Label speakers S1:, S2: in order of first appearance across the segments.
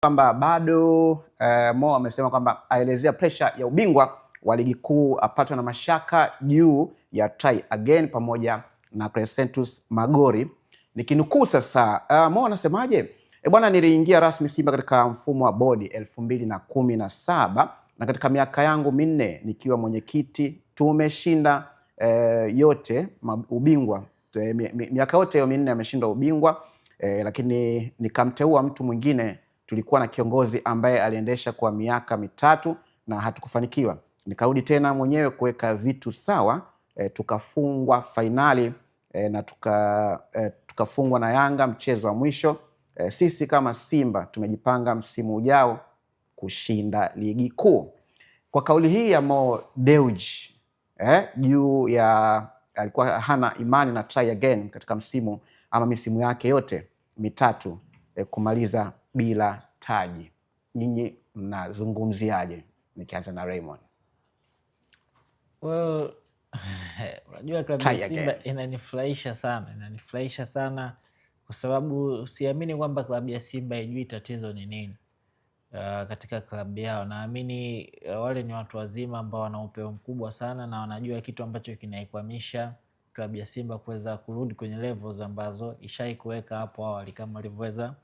S1: kwamba bado Mo amesema kwamba aelezea pressure ya ubingwa wa ligi kuu apatwa na mashaka juu ya try again pamoja na Crescentus Magori. Nikinukuu sasa, Mo anasemaje? Bwana, niliingia rasmi Simba katika mfumo wa bodi 2017 na katika miaka yangu minne nikiwa mwenyekiti tumeshinda yote ubingwa. Miaka yote hiyo minne ameshinda ubingwa, lakini nikamteua mtu mwingine. Tulikuwa na kiongozi ambaye aliendesha kwa miaka mitatu na hatukufanikiwa. Nikarudi tena mwenyewe kuweka vitu sawa, tukafungwa fainali na tukafungwa na Yanga mchezo wa mwisho. Sisi kama Simba tumejipanga msimu ujao kushinda ligi kuu. Kwa kauli hii ya Mo Dewji juu ya alikuwa hana imani na try again katika msimu ama misimu yake yote mitatu kumaliza bila taji, nyinyi mnazungumziaje? Nikianza na Raymond.
S2: Well, unajua klabu ya Simba inanifurahisha sana kwa sababu siamini kwamba klabu ya Simba haijui tatizo ni nini katika klabu yao. Naamini wale ni watu wazima ambao wana upeo mkubwa sana na wanajua kitu ambacho kinaikwamisha klabu ya Simba kuweza kurudi kwenye levels ambazo ishaikuweka hapo awali, kama alivyoweza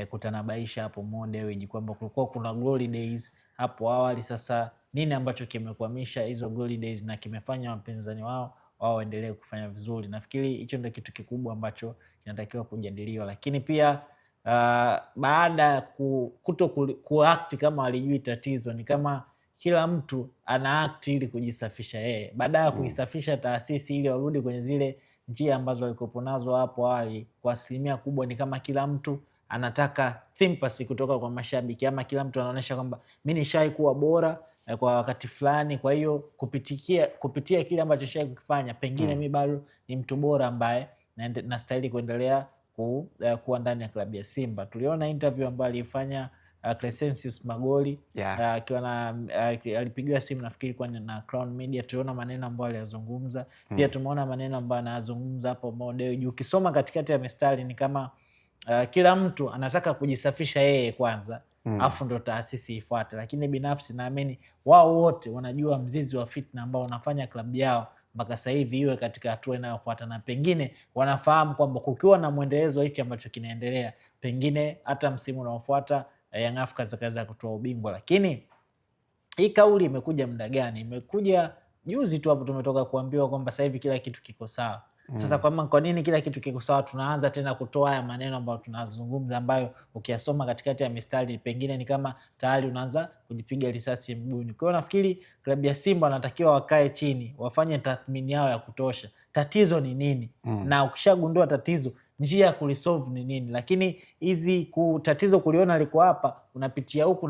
S2: kutanabaisha hapo Mo Dewji kwamba kulikuwa kuna glory days hapo awali. Sasa nini ambacho kimekwamisha hizo glory days na kimefanya wapinzani wao waendelee kufanya vizuri? Nafikiri hicho ndio kitu kikubwa ambacho kinatakiwa kujadiliwa, lakini pia baada ya kuact kama walijui tatizo, ni kama kila mtu ana act ili kujisafisha yeye, baada ya kuisafisha taasisi ili warudi kwenye zile njia ambazo walikopo nazo hapo awali. Kwa asilimia kubwa ni kama kila mtu anataka sympathy kutoka kwa mashabiki, ama kila mtu anaonyesha kwamba mimi nishawahi kuwa bora kwa wakati fulani, kwa hiyo kupitia kile ambacho nishawahi kufanya pengine mimi bado ni mtu bora ambaye nastahili kuendelea kuwa ndani ya klabu ya Simba. Tuliona interview ambayo alifanya Crescentus Magori akiwa alipigiwa simu, nafikiri kwa na Crown Media. Tuliona maneno ambayo aliyazungumza. Pia tumeona maneno ambayo anazungumza hapo Mo Dewji. Ukisoma katikati ya mistari ni kama kila mtu anataka kujisafisha yeye kwanza, afu ndo taasisi ifuate. Lakini binafsi naamini wao wote wanajua mzizi wa fitna ambao unafanya klabu yao mpaka sasa hivi iwe katika hatua inayofuata, na pengine wanafahamu kwamba kukiwa na mwendelezo hichi ambacho kinaendelea, pengine hata msimu unaofuata Young Africans wakaweza kutoa ubingwa. Lakini hii kauli imekuja muda gani? Imekuja juzi tu hapo, tumetoka kuambiwa kwamba sasa hivi kila kitu kiko sawa. Sasa kwa nini kila kitu kiko sawa tunaanza tena kutoa haya maneno ambayo tunazungumza, ambayo ukiyasoma katikati ya mistari pengine ni kama tayari unaanza kujipiga risasi mguuni? Kwa hiyo nafikiri klabu ya Simba wanatakiwa wakae chini, wafanye tathmini yao ya kutosha. Tatizo ni nini? Na ukishagundua tatizo, njia ya kulisolve ni nini? Lakini hizi tatizo kuliona liko hapa, unapitia huku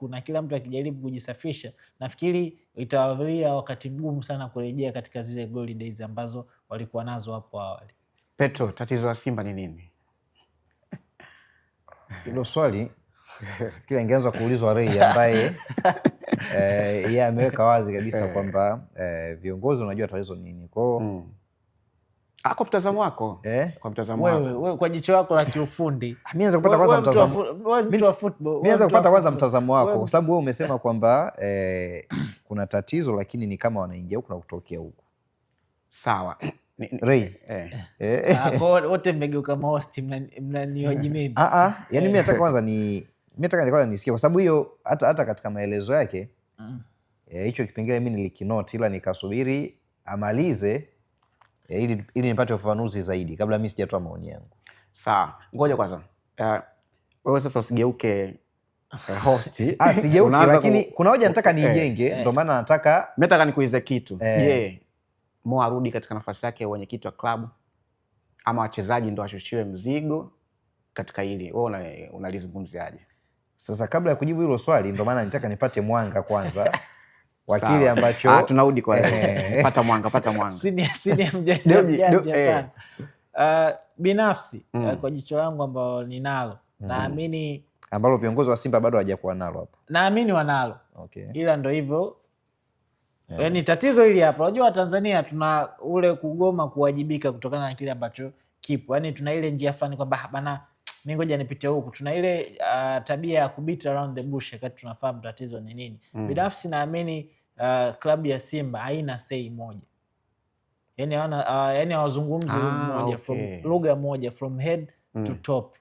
S2: na kila mtu akijaribu kujisafisha, nafikiri itawawia wakati mgumu sana kurejea katika zile glory days ambazo walikuwa nazo hapo awali.
S1: Petro, tatizo la Simba ni nini?
S3: Hilo swali kila ingeanza kuulizwa Ray ambaye yeye ameweka wazi kabisa kwamba viongozi wanajua tatizo ni nini.
S1: Kwa mtazamo wako, kwa mtazamo
S2: wako wewe, kwa jicho lako la kiufundi,
S3: mimi naweza kupata kwanza mtazamo. Mimi naweza kupata kwanza mtazamo wako kwa sababu wewe umesema kwamba kuna tatizo lakini ni kama wanaingia huku na kutokea huku.
S1: Sawa.
S3: Ray.
S2: Wote mmegeuka host, mnanioji mimi.
S3: Yani mimi nataka kwanza kwanza nisikie kwa sababu hiyo hata katika maelezo yake hicho kipengele mimi nilikinoti, ila nikasubiri amalize ili nipate ufafanuzi zaidi kabla mimi sijatoa maoni yangu.
S1: Sawa, ngoja kwanza. Wewe sasa usigeuke host.
S3: Sigeuke, lakini kuna hoja nataka niijenge, ndio maana
S1: nataka nikuulize kitu. Je, Mo arudi katika nafasi yake ya mwenyekiti wa klabu ama wachezaji ndio washushiwe mzigo katika hili? Wewe unalizungumziaje?
S3: Sasa kabla ya kujibu hilo swali, ndio maana nitaka nipate mwanga kwanza wa kile ambacho
S1: tunarudi kwa pata mwanga.
S2: Sini mjanja sana. Binafsi kwa jicho langu ambalo ninalo, naamini
S3: ambalo viongozi wa Simba bado hawajakuwa nalo hapo.
S2: Naamini wanalo. Ila ndio hivyo. Yaani tatizo hili hapa, unajua Tanzania tuna ule kugoma kuwajibika kutokana na kile ambacho kipo. Yaani tuna ile njia fani kwamba bana mimi ngoja nipite huku. Tuna ile tabia ya kubit around the bush wakati tunafahamu tatizo ni nini. Binafsi naamini klabu ya Simba haina say moja. Yani yani hawazungumzi moja, from lugha moja, from head to top.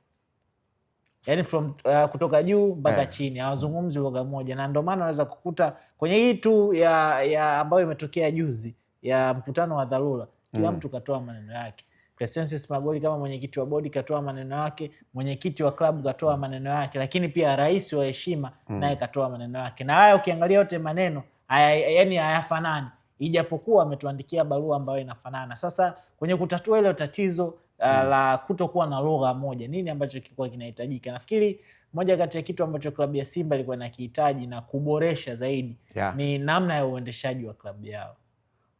S2: Yani from kutoka juu mpaka chini hawazungumzi lugha moja, na ndio maana unaweza kukuta kwenye hii tu ya ambayo imetokea juzi ya mkutano wa dharura, kila mtu katoa maneno yake. Crescentus Magori kama mwenyekiti wa bodi katoa maneno yake, mwenyekiti wa klabu katoa maneno yake, lakini pia rais wa heshima naye katoa maneno yake. Na haya ukiangalia yote maneno yani hayafanani, ijapokuwa ametuandikia barua ambayo inafanana. Sasa kwenye kutatua ile tatizo la kutokuwa na lugha moja, nini ambacho kilikuwa kinahitajika? Nafikiri moja kati ya kitu ambacho klabu ya Simba ilikuwa inakihitaji na kuboresha zaidi ni namna ya uendeshaji wa klabu yao.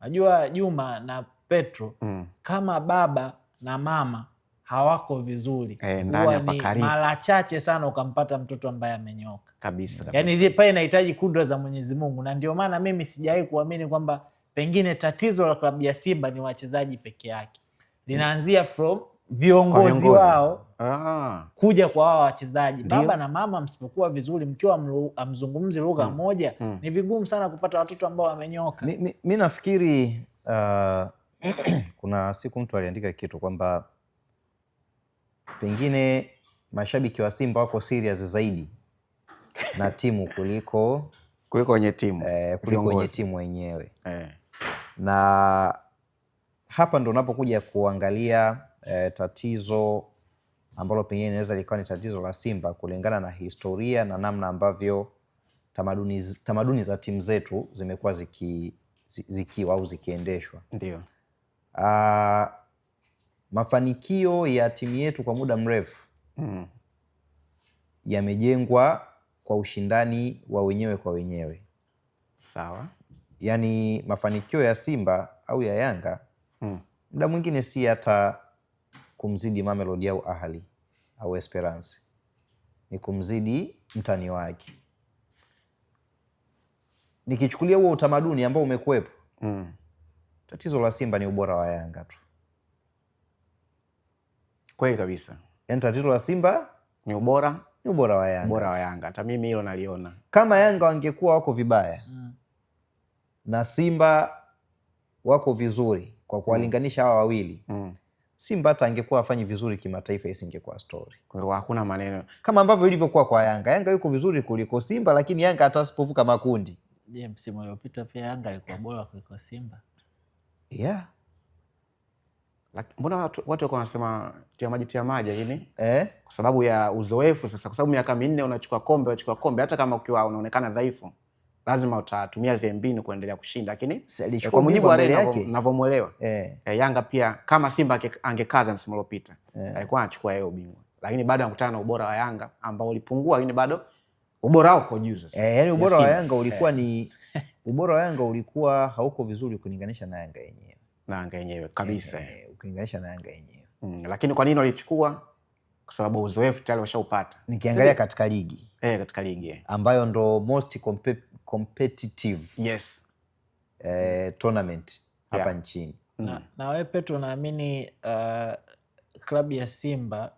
S2: Najua Juma na Petro kama baba na mama hawako vizuri, huwa ni mara chache sana ukampata mtoto ambaye amenyoka
S1: kabisa.
S2: Yani pale inahitaji kudra za Mwenyezi Mungu, na ndio maana mimi sijawahi kuamini kwamba pengine tatizo la klabu ya Simba ni wachezaji peke yake. Linaanzia from viongozi wao kuja kwa wao wachezaji. Baba na mama msipokuwa vizuri, mkiwa amzungumzi lugha moja, ni vigumu sana kupata watoto ambao wamenyoka.
S3: Mi nafikiri kuna siku mtu aliandika kitu kwamba pengine mashabiki wa Simba wako serious zaidi na timu kuliko
S1: kwenye timu,
S3: kuliko kwenye timu wenyewe. Na hapa ndo unapokuja kuangalia tatizo ambalo pengine inaweza likawa ni tatizo la Simba kulingana na historia na namna ambavyo tamaduni za timu zetu zimekuwa zikiwa au zikiendeshwa.
S1: Ndio.
S3: Mafanikio ya timu yetu kwa muda mrefu yamejengwa kwa ushindani wa wenyewe kwa wenyewe.
S1: Sawa. Yani
S3: mafanikio ya Simba au ya Yanga muda mwingine si hata kumzidi Mamelodi au Ahli au Esperance, ni kumzidi mtani wake. Nikichukulia huo utamaduni ambao umekuwepo, tatizo la Simba ni ubora wa Yanga tu.
S1: Kweli kabisa.
S3: Yani tatizo la Simba
S1: ni ubora
S3: wa Yanga.
S1: Ubora wa Yanga. Hata mimi hilo naliona.
S3: Kama Yanga wangekuwa wako vibaya na Simba wako vizuri kwa kuwalinganisha hawa wawili, Simba hata angekuwa afanyi vizuri kimataifa isingekuwa story.
S1: Kwa hiyo hakuna maneno.
S3: Kama ambavyo ilivyokuwa kwa Yanga. Yanga yuko vizuri kuliko Simba, lakini Yanga hata asipovuka makundi.
S2: Je, msimu uliopita pia Yanga alikuwa bora kuliko Simba?
S3: Yeah.
S1: Mbona watu wako wanasema tia maji hivi? Kwa sababu ya uzoefu sasa, kwa sababu miaka 4 unachukua kombe, hata kama ukiwa unaonekana dhaifu, lazima utatumia zile mbinu kuendelea kushinda. Lakini kwa mujibu wa ninavyomuelewa, Yanga pia kama Simba angekaza msimu uliopita, alikuwa anachukua yeye ubingwa. Lakini bado anakutana na ubora wa Yanga ambao ulipungua, lakini bado ubora wao uko juu sasa.
S3: Yani ubora wa Yanga ulikuwa ni ubora wa Yanga ulikuwa hauko vizuri kulinganisha na Yanga yenyewe.
S1: Na Yanga yenyewe kabisa.
S3: Ukilinganisha na Yanga yenyewe.
S1: Lakini kwa nini walichukua? Kwa sababu uzoefu tayari washaupata.
S3: Nikiangalia katika ligi.
S1: Katika ligi.
S3: Ambayo ndo most competitive.
S1: Yes.
S3: Tournament hapa nchini.
S2: Na wewe Petro, naamini klabu ya Simba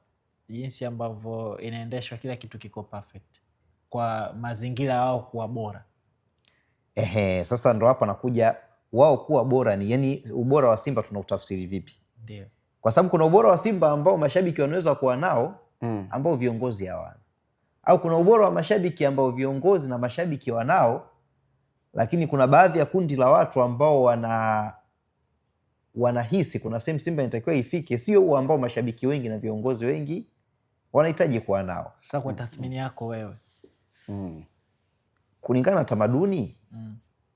S2: jinsi ambavyo inaendeshwa, kila kitu kiko perfect kwa mazingira wao kuwa bora.
S3: Sasa ndo hapa nakuja wao kuwa bora ni yani, ubora wa Simba tunautafsiri vipi?
S2: Ndio. Kwa
S3: sababu kuna ubora wa Simba ambao mashabiki wanaweza kuwa nao ambao viongozi hawana. Au kuna ubora wa mashabiki ambao viongozi na mashabiki wanao, lakini kuna baadhi ya kundi la watu ambao wanahisi kuna sehemu Simba inatakiwa ifike, sio huo ambao mashabiki wengi na viongozi wengi wanahitaji kuwa nao.
S2: Sasa kwa tathmini yako wewe,
S3: kulingana na tamaduni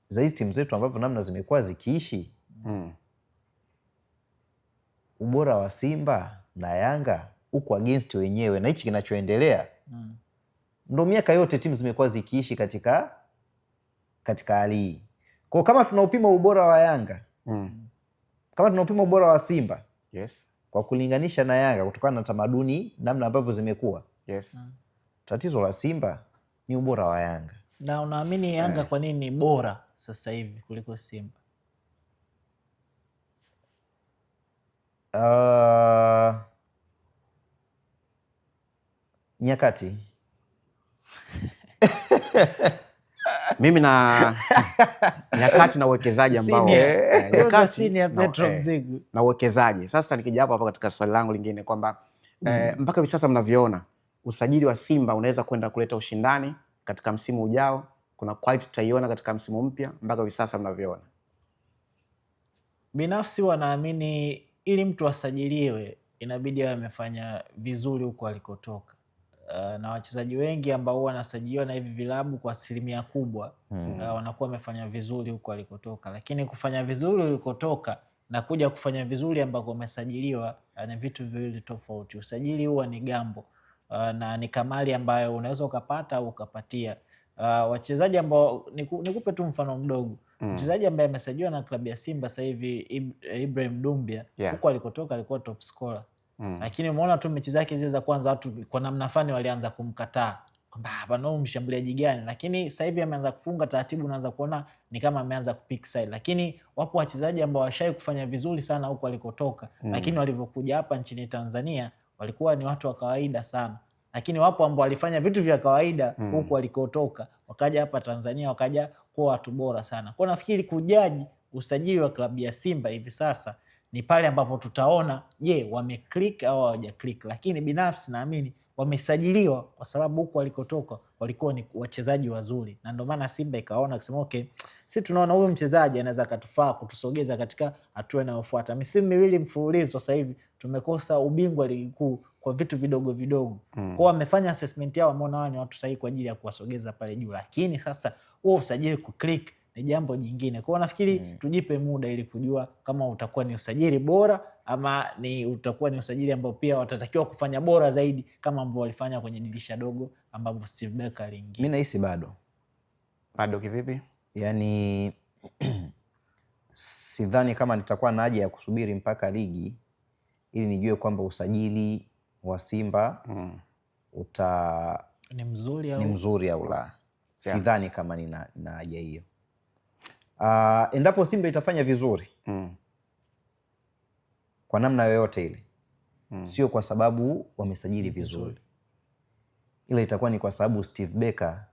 S3: za hizi timu zetu ambavyo namna zimekuwa zikiishi, ubora wa Simba na Yanga uko against wenyewe, na hichi kinachoendelea ndo miaka yote timu zimekuwa zikiishi katika hali hii. Kwa kama tunaupima ubora wa Yanga, kama tunaupima ubora wa Simba, kwa kulinganisha na Yanga kutokana na tamaduni namna ambavyo zimekuwa, tatizo la Simba ni ubora wa Yanga.
S2: Na unaamini Yanga kwa nini ni bora sasa hivi kuliko Simba?
S3: Nyakati.
S1: Mimi na nyakati na uwekezaji ambao
S2: nyakati
S1: na uwekezaji. Sasa nikija hapa katika swali langu lingine kwamba mpaka hivi sasa mnavyoona usajili wa Simba unaweza kwenda kuleta ushindani katika msimu ujao, kuna quality tutaiona katika msimu mpya mpaka hivi sasa mnavyoona?
S2: Binafsi wanaamini ili mtu asajiliwe inabidi awe amefanya vizuri huko alikotoka. Na wachezaji wengi ambao wanasajiliwa na hivi vilabu kwa asilimia kubwa wanakuwa wamefanya vizuri huko alikotoka, lakini kufanya vizuri ulikotoka na kuja kufanya vizuri ambako umesajiliwa ni vitu viwili tofauti. Usajili huwa ni gambo na ni kamali ambayo unaweza ukapata au ukapatia. Wachezaji ambao nikupe tu mfano mdogo. Mchezaji ambaye amesajiliwa na klabu ya Simba sasa hivi Ibrahim Dumbia, huko alikotoka alikuwa top scorer. Lakini umeona tu mechi zake zile za kwanza watu kwa namna fani walianza kumkataa kwamba bwana mshambuliaji gani, lakini sasa hivi ameanza kufunga taratibu, unaanza kuona ni kama ameanza kupick side. Lakini wapo wachezaji ambao washai kufanya vizuri sana huko walikotoka, lakini walivyokuja hapa nchini Tanzania walikuwa ni watu wa kawaida sana. Lakini wapo ambao walifanya vitu vya kawaida huko walikotoka, wakaja hapa Tanzania wakaja kuwa watu bora sana. Kwa nafikiri kujaji usajili wa klabu ya Simba hivi sasa ni pale ambapo tutaona je, wameclick au hawajaclick. Lakini binafsi naamini wamesajiliwa kwa sababu huko walikotoka walikuwa ni wachezaji wazuri, na ndio maana Simba ikaona kusema okay, sisi tunaona huyu mchezaji anaweza akatufaa kutusogeza katika hatua inayofuata. Misimu miwili mfululizo sasa hivi tumekosa ubingwa ligi kuu kwa vitu vidogo vidogo. Kwa wamefanya assessment yao, wameona wao ni watu sahihi kwa ajili ya kuwasogeza pale juu, lakini sasa huo usajili kuclick ni jambo jingine. Kwa nafikiri tujipe muda ili kujua kama utakuwa ni usajili bora ama ni utakuwa ni usajili ambao pia watatakiwa kufanya bora zaidi kama ambao walifanya kwenye dirisha dogo ambapo Steve Barker aliingia.
S3: Mimi nahisi bado
S1: kivipi?
S3: Yaani sidhani kama nitakuwa na haja ya kusubiri mpaka ligi ili nijue kwamba usajili wa Simba
S2: ni
S3: mzuri au la. Sidhani kama nina haja hiyo. Endapo Simba itafanya vizuri kwa namna yoyote ile, sio kwa sababu wamesajili vizuri, ila itakuwa ni kwa sababu Steve Barker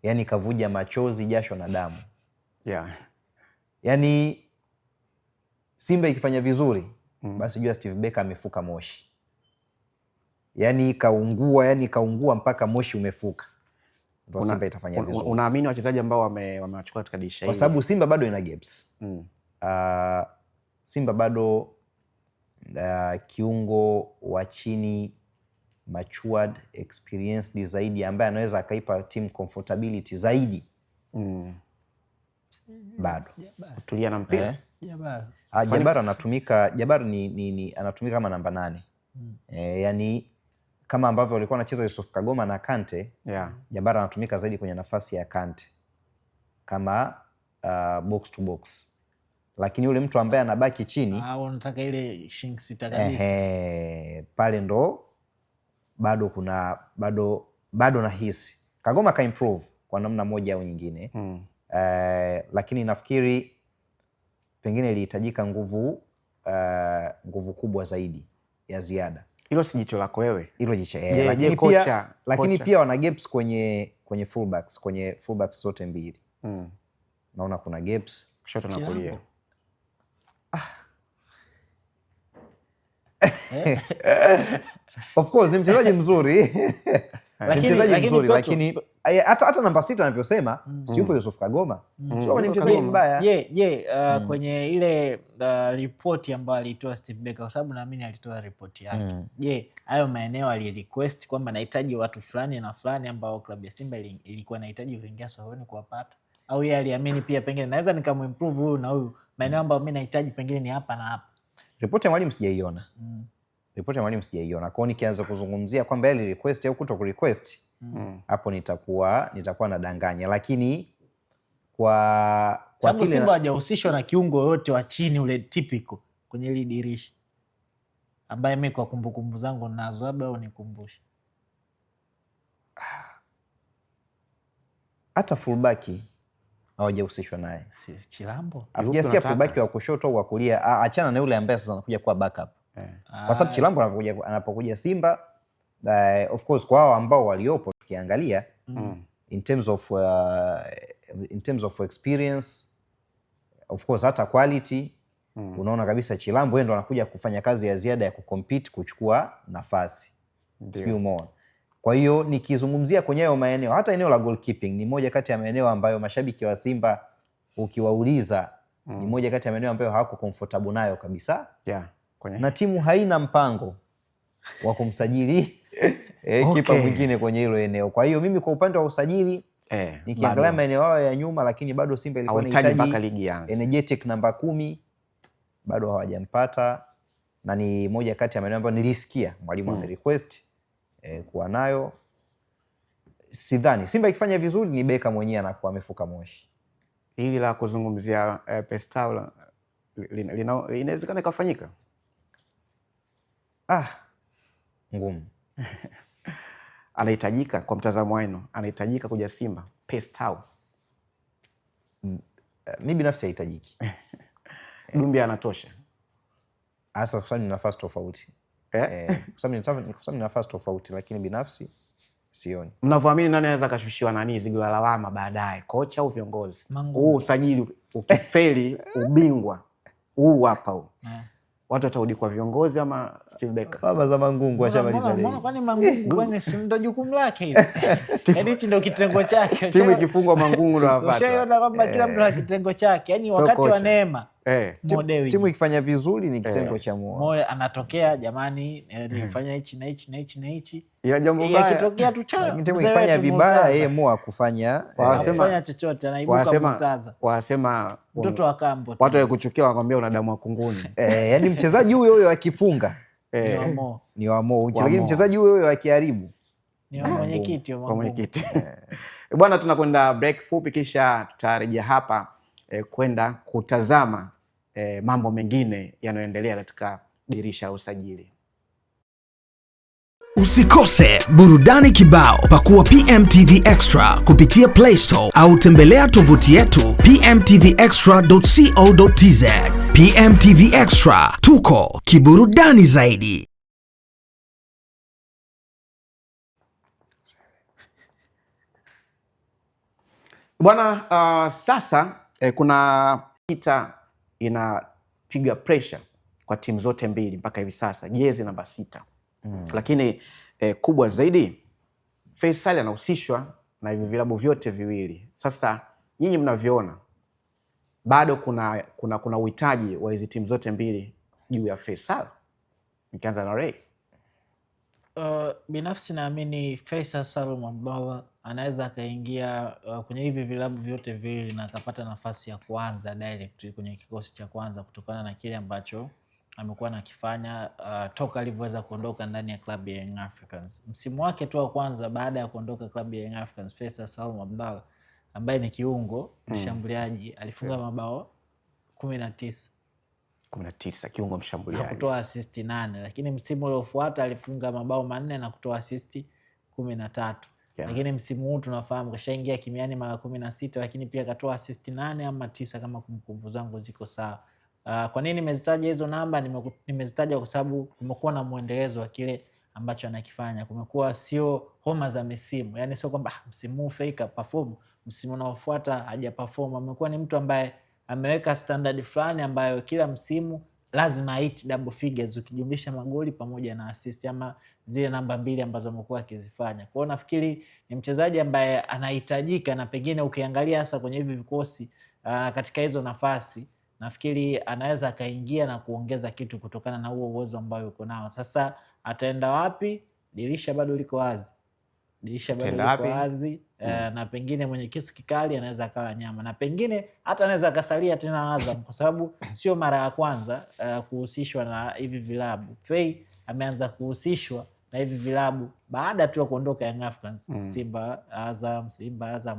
S3: yani kavuja machozi, jasho na damu. Yani Simba ikifanya vizuri basi jua Steve Barker amefuka moshi. Yani kaungua mpaka moshi umefuka. Simba itafanya vizuri.
S1: Unaamini wachezaji ambao wamewachukua katika dirisha hili?
S3: Kwa sababu Simba bado ina gaps. Simba bado kiungo wa chini matured, experienced zaidi ambaye anaweza akaipa team comfortability zaidi. Bado.
S1: Tulia na mpira.
S3: Jabar anatumika, Jabar ni anatumika kama namba 8. Yani kama ambavyo walikuwa wanacheza Yusuf Kagoma na Kante, Jabar anatumika zaidi kwenye nafasi ya Kante kama box to box. Lakini yule mtu ambaye anabaki chini,
S2: unataka ile shink sita kabisa.
S3: Pale ndo bado nahisi Kagoma ka improve kwa namna moja au nyingine. Lakini nafikiri pengine ilihitajika nguvu kubwa zaidi ya ziada.
S1: Hilo si jicho lako wewe.
S3: Hilo jicho.
S1: Lakini
S3: pia wana gaps kwenye fullbacks, kwenye fullbacks zote mbili. Naona kuna gaps
S1: kushoto na kulia.
S3: Of course ni mchezaji mzuri. Lakini hata namba 6 anavyosema siupo Yusuf Kagoma. Sio ni mchezaji mbaya.
S2: Kwenye ile ripoti ambayo alitoa Steve Barker, kwa sababu naamini alitoa ripoti yake. Hayo maeneo alirequest kwamba nahitaji watu fulani na fulani ambao klabu ya Simba ilikuwa inahitaji kuingia sokoni kuwapata, au yeye aliamini pia pengine naweza nikamimprove huyu na huyu, maeneo ambayo mimi nahitaji pengine ni hapa na hapa.
S3: Ripoti ya mwalimu sijaiona. Kwa hiyo nikianza kuzungumzia kwamba yeye request au kuto request, hapo nitakuwa nadanganya. Lakini kwa
S2: kile Simba hajahusishwa na kiungo yote wa chini ule typical kwenye ile dirisha ambaye mimi kwa kumbukumbu zangu nazo, labda unikumbushe.
S3: Hata fullback hawajahusishwa naye.
S2: Chilambo.
S3: Hujasikia fullback wa kushoto au wa kulia, achana na yule ambaye sasa anakuja kuwa backup. Kwa sababu Chilambo anapokuja Simba of course kwa hao ambao waliopo tukiangalia in terms of experience, of course hata quality, unaona kabisa Chilambo yeye ndo anakuja kufanya kazi ya ziada ya kucompete kuchukua nafasi. Umeona? Kwa hiyo nikizungumzia kwenye hayo maeneo, hata eneo la goalkeeping ni moja kati ya maeneo ambayo mashabiki wa Simba ukiwauliza ni moja kati ya maeneo ambayo hawako comfortable nayo kabisa. Na timu haina mpango wa kumsajili kipa mwingine kwenye hilo eneo. Kwa hiyo mimi kwa upande wa usajili nikiangalia maeneo yao ya nyuma, lakini bado Simba ilikuwa inahitaji energetic namba 10, bado hawajampata, na ni moja kati ya maeneo ambayo nilisikia mwalimu amerequest kuwa nayo. Sidhani Simba ikifanya vizuri ni beka mwenyewe anakuwa amefuka moshi.
S1: Hili la kuzungumzia Pestao inawezekana ikafanyika?
S3: Ngumu.
S1: Anahitajika kwa mtazamo wenu, anahitajika kuja Simba Pestao?
S3: Mimi binafsi hahitajiki.
S1: Dumbia anatosha?
S3: Hasa kwa sababu ni nafasi tofauti. Kwa sababu ni nafasi tofauti, lakini binafsi sioni.
S1: Mnavyoamini nani anaweza kashushiwa nani zigo la lawama baadaye, kocha au viongozi? Huu usajili ukifeli ubingwa huu hapa huu, watu watarudi kwa viongozi ama Steve Becker?
S3: Baba za Mangungu ashamaliza leo.
S2: Kwani Mangungu kwani si ndo jukumu lake hilo? Yaani hichi ndo kitengo chake.
S1: Timu ikifungwa Mangungu ndo anapata.
S2: Ushaona kwamba kila mtu ana kitengo chake. Yaani wakati wa neema
S3: timu ikifanya vizuri ni kitengo cha Mo.
S2: Anatokea jamani, nilifanya hichi na hichi na hichi na hichi.
S1: Ila jambo baya
S2: ikitokea tu cha
S3: timu ikifanya vibaya yeye Mo akufanya
S2: chochote, anaibuka Murtaza.
S1: Wasema
S2: mtoto wa kambo.
S1: Watu wakuchukia wakwambia una damu ya kunguni.
S3: Yaani mchezaji huyo akifunga ni wa Mo, lakini mchezaji huyo akiharibu
S2: ni wa mwenyekiti.
S1: Bwana, tunakwenda break fupi, kisha tutarejea hapa kwenda kutazama mambo mengine yanayoendelea katika dirisha la usajili.
S4: Usikose burudani kibao. Pakua PMTV Extra kupitia Play Store au tembelea tovuti yetu pmtvextra.co.tz. PMTV Extra, tuko kiburudani zaidi.
S1: Bwana, sasa kuna kita inapiga pressure kwa timu zote mbili mpaka hivi sasa, jezi namba 6. Lakini kubwa zaidi, Faisal anahusishwa na hivi vilabu vyote viwili. Sasa nyinyi mnavyoona, bado kuna uhitaji wa hizi timu zote mbili juu ya Faisal? Nikianza na Ray.
S2: Binafsi naamini Faisal Salum Abdallah anaweza akaingia kwenye hivi vilabu vyote viwili na akapata nafasi ya kuanza direct kwenye kikosi cha kwanza, kutokana na kile ambacho amekuwa nakifanya toka alivyoweza kuondoka ndani ya klabu ya Young Africans. Msimu wake tu wa kwanza baada ya kuondoka klabu ya Young Africans, Faisal Salum Abdallah ambaye ni kiungo mshambuliaji alifunga mabao 19
S1: kiungo mshambuliaji
S2: na kutoa assist 8, lakini msimu uliofuata alifunga mabao 4 na kutoa assist 13. Lakini msimu huu tunafahamu kashaingia kimiani mara 16, lakini pia katoa assist 8 ama 9 kama kumbukumbu zangu ziko sawa. Kwa nini nimezitaja hizo namba? Nimezitaja kwa sababu kumekuwa na muendelezo wa kile ambacho anakifanya. Kumekuwa sio homa za misimu. Yaani sio kwamba msimu huu fake perform, msimu unaofuata haja perform. Amekuwa ni mtu ambaye ameweka standard fulani ambayo kila msimu lazima hit double figures ukijumlisha magoli pamoja na assist, ama zile namba 2 ambazo amekuwa akizifanya. Kwa hiyo nafikiri ni mchezaji ambaye anahitajika, na pengine ukiangalia hasa kwenye hivi vikosi katika hizo nafasi, nafikiri anaweza akaingia na kuongeza kitu kutokana na huo uwezo ambao yuko nao. Sasa ataenda wapi? Dirisha bado liko wazi. Na pengine mwenye kisu kikali anaweza akala nyama, na pengine hata anaweza akasalia tena Azam, kwa sababu sio mara ya kwanza kuhusishwa na hivi vilabu. Fei ameanza kuhusishwa na hivi vilabu baada tu ya kuondoka Young Africans. Simba Azam,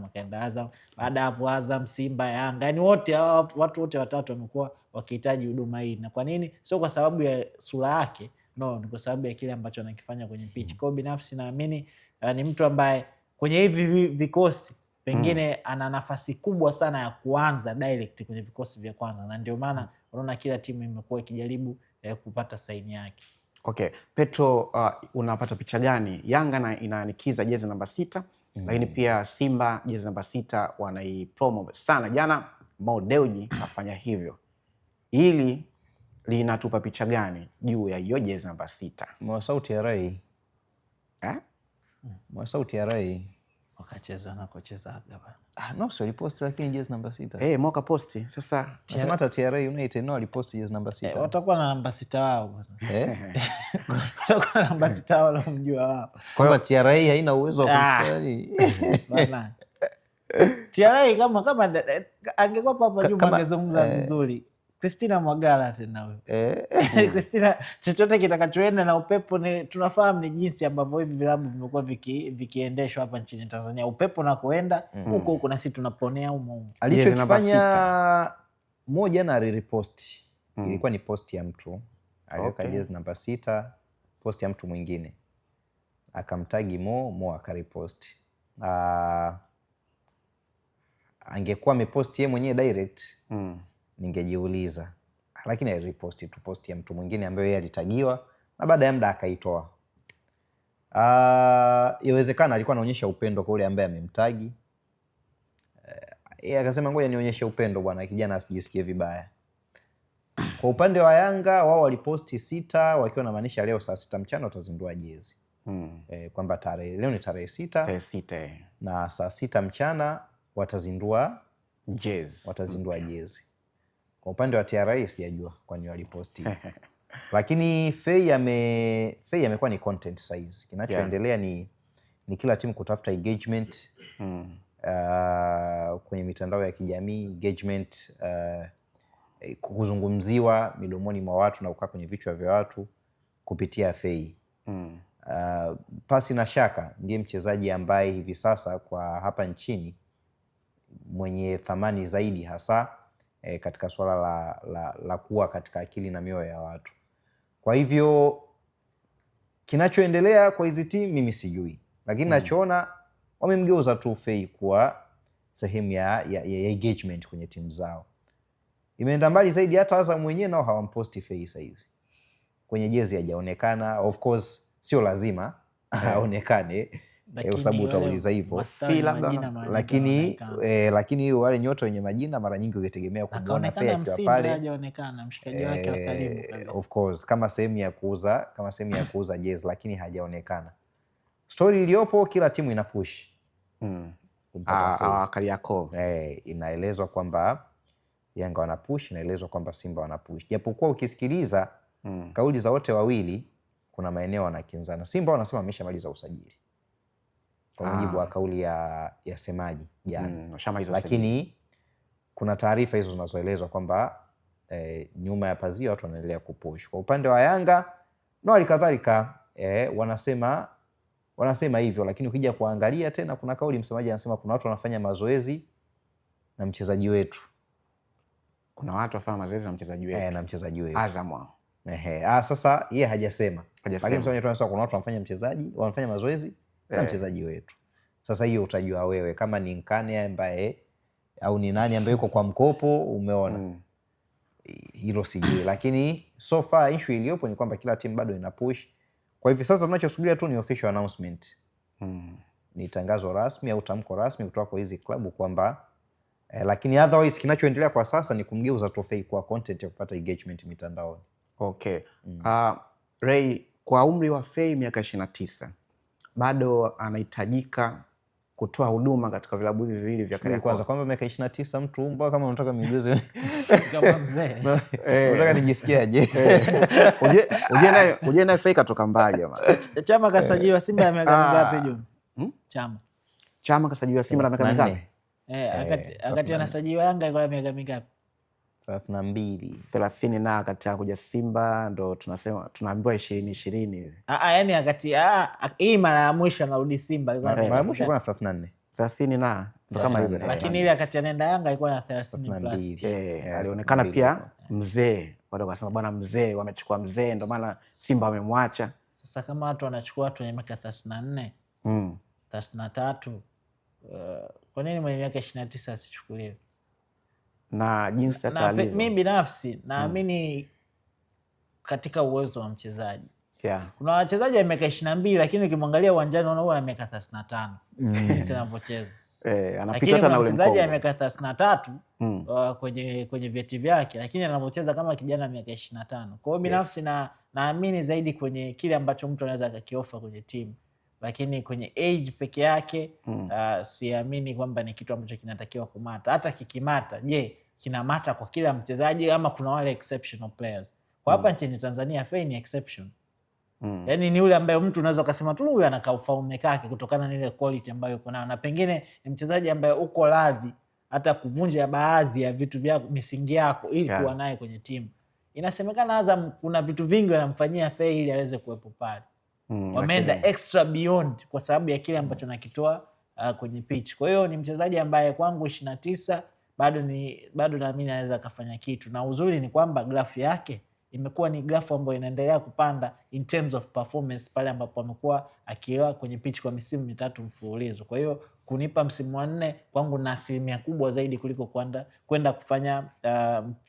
S2: akaenda Azam, baada hapo Azam, Simba, Yanga. Yani wote watu wote watatu wamekuwa wakihitaji huduma hii. Na kwa nini? Sio kwa sababu ya sura yake, no, ni kwa sababu ya kile ambacho anakifanya kwenye pitch. Kwa binafsi naamini ni mtu ambaye kwenye hivi vikosi pengine ana nafasi kubwa sana ya kuanza direct kwenye vikosi vya kwanza, na ndio maana unaona kila timu imekuwa ikijaribu kupata saini yake.
S1: Okay. Petro, unapata picha gani? Yanga inaanikiza jezi namba 6, lakini pia Simba jezi namba 6 wanaipromo sana. Jana Mo Dewji kafanya hivyo. Hili linatupa picha gani juu ya hiyo jezi namba 6?
S3: Mwasauti ya Rai. Mwasauti ya Rai.
S2: Wakacheza na kucheza hapa.
S3: No, so aliposti lakini jezi namba 6.
S1: Moka posti. Sasa
S3: nasema hata TRA United no aliposti jezi namba 6.
S2: Watakuwa na namba 6 wao bwana. Watakuwa na namba 6 wao wanamjua wao.
S3: Kwa hiyo TRA haina uwezo wa kufanya
S2: bwana. TRA kama angekuwa hapa Juma angezungumza vizuri. Christina Mwagala tena wewe. Christina, chochote kitakachoenda na upepo ni tunafahamu ni jinsi ambavyo hivi vilabu vimekuwa vikiendeshwa hapa nchini Tanzania. Upepo na kuenda huko na sisi tunaponea huko.
S3: Alichokifanya moja na repost. Ilikuwa ni post ya mtu. Aliweka jezi namba 6, post ya mtu mwingine. Akamtagi Mo akarepost. Angekuwa amepost yeye mwenyewe direct. Ningejiuliza, lakini aliposti tu post ya mtu mwingine ambaye yeye alitagiwa na baada ya muda akaitoa. Inawezekana alikuwa anaonyesha upendo kwa yule ambaye amemtagi. Yeye akasema ngoja nionyeshe upendo bwana, kijana asijisikie vibaya. Kwa upande wa Yanga wao waliposti 6 wakiwa na maanisha leo saa 6 mchana watazindua jezi. Kwamba leo ni tarehe 6 na saa 6 mchana watazindua jezi. Kwa upande wa TRA sijajua kwani waliposti. Lakini Fei amekuwa ni content size. Kinachoendelea ni kila timu kutafuta engagement kwenye mitandao ya kijamii, engagement kuzungumziwa midomoni mwa watu na kukaa kwenye vichwa vya watu kupitia Fei. Pasi na shaka ndiye mchezaji ambaye hivi sasa kwa hapa nchini mwenye thamani zaidi hasa katika swala la kuwa katika akili na mioyo ya watu. Kwa hivyo kinachoendelea kwa hizi timu mimi sijui, lakini nachoona wamemgeuza tu Fei kuwa sehemu ya engagement kwenye timu zao. Imeenda mbali zaidi, hata Azam mwenyewe nao hawamposti Fei saizi kwenye jezi, hajaonekana. Of course sio lazima aonekane kwa sababu utauliza hivyo, lakini wale nyota wenye majina mara nyingi ungetegemea kumwona Fei akiwa pale,
S2: hajaonekana mshikaji wake wa karibu
S3: of course kama sehemu ya kuuza jezi, lakini hajaonekana. Story iliyopo kila timu ina push.
S1: Kariakoo
S3: inaelezwa kwamba Yanga wana push, inaelezwa kwamba Simba wana push. Japokuwa ukisikiliza kauli za wote wawili kuna maeneo wanakinzana. Simba wanasema ameshamaliza usajili kwa mujibu wa kauli ya semaji jana. Lakini kuna taarifa hizo zinazoelezwa kwamba nyuma ya pazia watu wanaendelea kupush. Kwa upande wa Yanga na alikadhalika wanasema hivyo, lakini ukija kuangalia tena kuna kauli msemaji anasema kuna watu wanafanya mazoezi na mchezaji wetu.
S1: Kuna watu wafanya mazoezi na mchezaji wetu. Azam.
S3: Sasa yeye hajasema. Lakini msemaji anasema kuna watu wanafanya mazoezi na mchezaji wetu. Sasa hiyo utajua wewe kama ni Nkane ambaye au ni nani ambaye yuko kwa mkopo, umeona. Hilo sijui, lakini so far issue iliyopo ni kwamba kila timu bado ina push. Kwa hivi sasa tunachosubiria tu ni official announcement. Ni tangazo rasmi au tamko rasmi kutoka kwa hizi klabu kwamba lakini otherwise kinachoendelea kwa sasa ni kumgeuza Fei kwa content ya kupata engagement mitandaoni.
S1: Okay. Ray, kwa umri wa Fei miaka 29 bado anahitajika kutoa huduma katika vilabu hivi viwili vya Kariakoo.
S3: Kwanza kwamba miaka 29 mtu mbona kama unataka migeuze kama mzee. Unataka nijisikiaje?
S1: Uje naye Fei katoka mbali jamaa.
S2: Chama kasajiliwa Simba ya miaka mingapi Juma? Chama
S1: kasajiliwa Simba na miaka mingapi?
S2: Akati anasajiliwa Yanga iko na miaka mingapi?
S3: 32.
S1: Na akati kuja Simba ndo tunaambiwa 20 hivi.
S2: Yaani akati hii mara ya mwisho anarudi Simba alikuwa
S3: mara ya mwisho alikuwa na 34.
S1: 30 na ndo kama hivyo.
S2: Lakini ile akati anaenda Yanga alikuwa na 30 plus.
S1: Alionekana pia mzee. Watu wakasema bwana mzee, wamechukua mzee ndo maana Simba wamemwacha.
S2: Sasa kama watu wanachukua watu wenye miaka 34, 33, kwa nini mwenye miaka 29 asichukuliwe?
S1: Na jinsi hata alivyo.
S2: Mimi binafsi naamini katika uwezo wa mchezaji. Kuna wachezaji wa miaka 22 lakini ukimwangalia uwanjani unaona ana miaka 35 jinsi anavyocheza.
S1: Anapita hata na ule
S2: mchezaji wa miaka 33 kwenye vyeti vyake, lakini anavyocheza kama kijana wa miaka 25. Kwa hiyo binafsi naamini zaidi kwenye kile ambacho mtu anaweza akakiofa kwenye timu, lakini kwenye age peke yake siamini kwamba ni kitu ambacho kinatakiwa kumata. Hata kikimata, je, kinamata kwa kila mchezaji ama kuna wale exceptional players? Kwa hapa nchini Tanzania Fei ni exception. Yaani ni yule ambaye mtu unaweza kusema tu huyu anakaa ufaume kake kutokana na ile quality ambayo yuko nayo, na pengine ni mchezaji ambaye uko radhi hata kuvunja baadhi ya vitu vyako, misingi yako ili kuwa naye kwenye timu. Inasemekana Azam kuna vitu vingi wanamfanyia Fei ili aweze kuwepo pale. Wameenda extra beyond kwa sababu ya kile ambacho nakitoa kwenye pitch. Kwa hiyo ni mchezaji ambaye kwangu 29 bado naamini anaweza kufanya kitu, na uzuri ni kwamba grafu yake imekuwa ni grafu ambayo inaendelea kupanda in terms of performance pale ambapo amekuwa akiwa kwenye pitch kwa misimu 3 mfululizo. Kwa hiyo kunipa msimu wa 4 kwangu na asilimia kubwa zaidi kuliko kwenda kufanya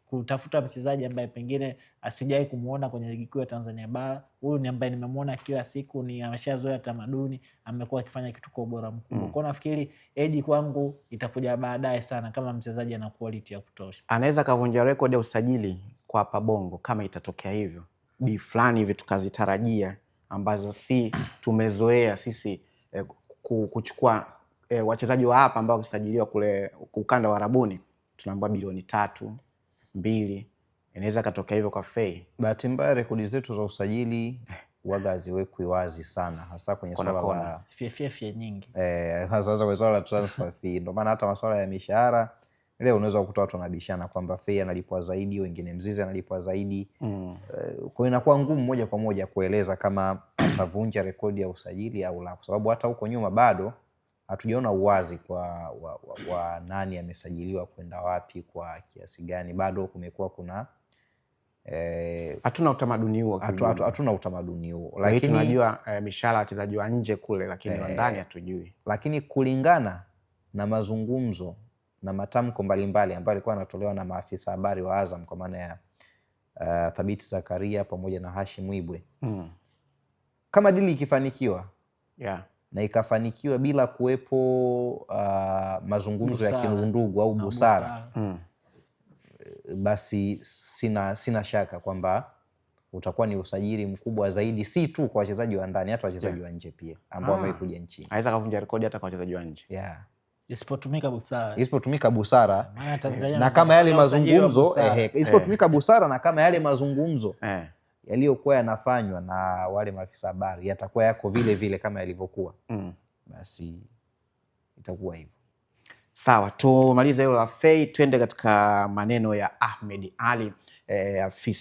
S2: kutafuta mchezaji ambaye pengine asijai kumuona kwenye ligi kuu ya Tanzania bara. Huyu ni ambaye nimemuona kila siku, ni ameshazoea tamaduni, amekuwa akifanya kitu kwa ubora mkubwa. Kwa nafikiri Eddie kwangu itakuja baadaye sana kama mchezaji ana quality ya kutosha.
S1: Anaweza kavunja rekodi ya usajili kwa hapa Bongo kama itatokea hivyo. Bi fulani hivi tukazitarajia ambazo si tumezoea sisi kuchukua wachezaji wa hapa ambao wakisajiliwa kule ukanda wa Arabuni tunaambiwa bilioni 3, 2. Inaweza katokea hivyo kwa Fei.
S3: Bahati mbaya rekodi zetu za usajili waga haziwekwi wazi sana, hasa kwenye swala la
S2: fie nyingi.
S3: Hasa kwenye swala la transfer fee. Ndio maana hata masuala ya mishahara leo unaweza kukuta watu wanabishana kwamba Fei analipwa zaidi, wengine Mzize analipwa zaidi. Kwa hiyo inakuwa ngumu moja kwa moja kueleza kama atavunja rekodi ya usajili au la, kwa sababu hata huko nyuma bado hatujaona uwazi wa nani amesajiliwa kwenda wapi kwa kiasi gani. Bado kumekuwa kuna
S1: hatuna utamaduni huo,
S3: hatuna utamaduni huo,
S1: lakini tunajua mishahara wachezaji wa nje kule, lakini wa ndani hatujui.
S3: Lakini kulingana na mazungumzo na matamko mbalimbali ambayo alikuwa anatolewa na maafisa habari wa Azam kwa maana ya Thabiti Zakaria pamoja na Hashim Mwibwe, kama dili ikifanikiwa na ikafanikiwa bila kuwepo mazungumzo ya kinundugu au busara, basi sina shaka kwamba utakuwa ni usajili mkubwa zaidi, si tu kwa wachezaji wa ndani, hata wachezaji wa nje pia ambao wamekuja nchini.
S1: Anaweza kuvunja rekodi hata kwa wachezaji wa nje.
S3: Isipotumika busara na kama yale mazungumzo isipotumika busara na kama yale mazungumzo yaliyokuwa yanafanywa na wale maafisa habari yatakuwa yako vile vile kama yalivyokuwa, basi itakuwa hivyo.
S1: Sawa, tumalize hilo la Fei, twende katika maneno ya Ahmed Ally afisa